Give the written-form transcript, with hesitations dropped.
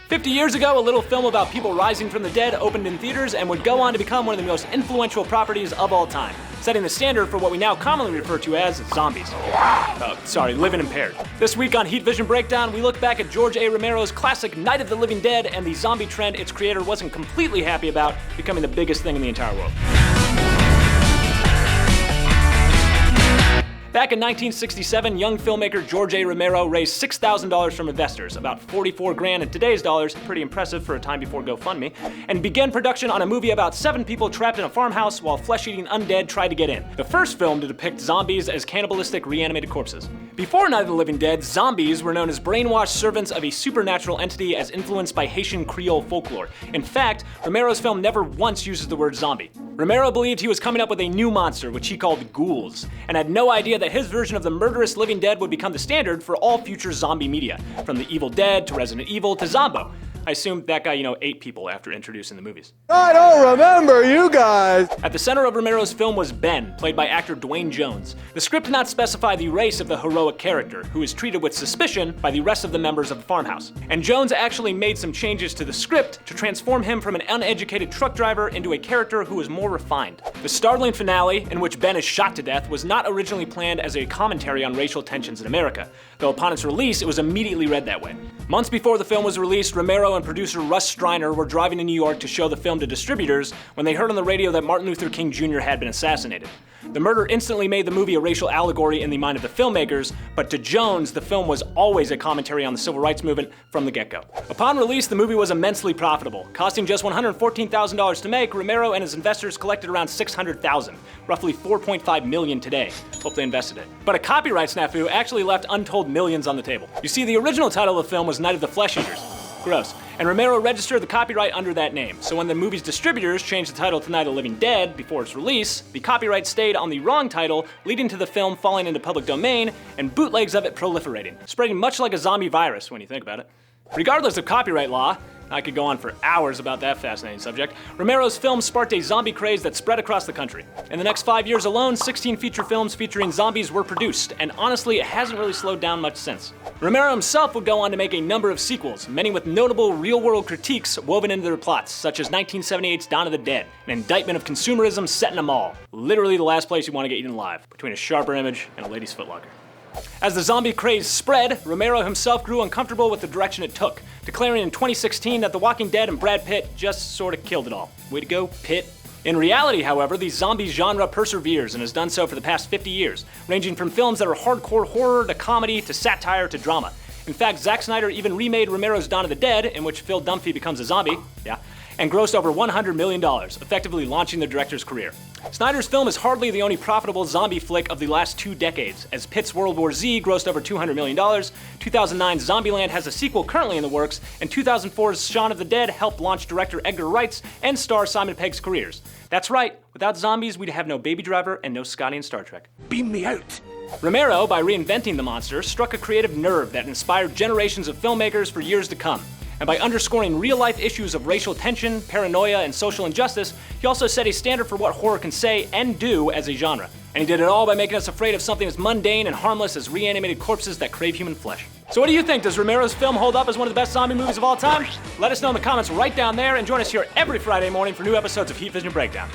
50 years ago, a little film about people rising from the dead opened in theaters and would go on to become one of the most influential properties of all time, setting the standard for what we now commonly refer to as zombies. Living impaired. This week on Heat Vision Breakdown, we look back at George A. Romero's classic Night of the Living Dead and the zombie trend its creator wasn't completely happy about becoming the biggest thing in the entire world. Back in 1967, young filmmaker George A. Romero raised $6,000 from investors, about $44,000 in today's dollars, pretty impressive for a time before GoFundMe, and began production on a movie about 7 people trapped in a farmhouse while flesh-eating undead tried to get in. The first film to depict zombies as cannibalistic reanimated corpses. Before Night of the Living Dead, zombies were known as brainwashed servants of a supernatural entity as influenced by Haitian Creole folklore. In fact, Romero's film never once uses the word zombie. Romero believed he was coming up with a new monster, which he called ghouls, and had no idea that his version of the murderous living dead would become the standard for all future zombie media, from The Evil Dead to Resident Evil to Zombo. I assume that guy, ate people after introducing the movies. I don't remember you guys! At the center of Romero's film was Ben, played by actor Dwayne Jones. The script did not specify the race of the heroic character, who is treated with suspicion by the rest of the members of the farmhouse. And Jones actually made some changes to the script to transform him from an uneducated truck driver into a character who was more refined. The startling finale, in which Ben is shot to death, was not originally planned as a commentary on racial tensions in America, though upon its release, it was immediately read that way. Months before the film was released, Romero and producer Russ Striner were driving to New York to show the film to distributors when they heard on the radio that Martin Luther King Jr. had been assassinated. The murder instantly made the movie a racial allegory in the mind of the filmmakers, but to Jones, the film was always a commentary on the civil rights movement from the get-go. Upon release, the movie was immensely profitable. Costing just $114,000 to make, Romero and his investors collected around $600,000, roughly $4.5 million today. Hope they invested it. But a copyright snafu actually left untold millions on the table. You see, the original title of the film was Night of the Flesh Eaters. Gross. And Romero registered the copyright under that name, so when the movie's distributors changed the title to Night of the Living Dead before its release, the copyright stayed on the wrong title, leading to the film falling into public domain and bootlegs of it proliferating, spreading much like a zombie virus when you think about it. Regardless of copyright law, I could go on for hours about that fascinating subject, Romero's film sparked a zombie craze that spread across the country. In the next 5 years alone, 16 feature films featuring zombies were produced, and honestly, it hasn't really slowed down much since. Romero himself would go on to make a number of sequels, many with notable real-world critiques woven into their plots, such as 1978's Dawn of the Dead, an indictment of consumerism set in a mall. Literally the last place you want to get eaten alive, between a sharper image and a lady's footlocker. As the zombie craze spread, Romero himself grew uncomfortable with the direction it took, declaring in 2016 that The Walking Dead and Brad Pitt just sort of killed it all. Way to go, Pitt. In reality, however, the zombie genre perseveres and has done so for the past 50 years, ranging from films that are hardcore horror to comedy to satire to drama. In fact, Zack Snyder even remade Romero's Dawn of the Dead, in which Phil Dunphy becomes a zombie, and grossed over $100 million, effectively launching the director's career. Snyder's film is hardly the only profitable zombie flick of the last 2 decades, as Pitt's World War Z grossed over $200 million, 2009's Zombieland has a sequel currently in the works, and 2004's Shaun of the Dead helped launch director Edgar Wright's and star Simon Pegg's careers. That's right, without zombies, we'd have no Baby Driver and no Scotty in Star Trek. Beam me out! Romero, by reinventing the monster, struck a creative nerve that inspired generations of filmmakers for years to come. And by underscoring real-life issues of racial tension, paranoia, and social injustice, he also set a standard for what horror can say and do as a genre. And he did it all by making us afraid of something as mundane and harmless as reanimated corpses that crave human flesh. So what do you think? Does Romero's film hold up as one of the best zombie movies of all time? Let us know in the comments right down there, and join us here every Friday morning for new episodes of Heat Vision Breakdown.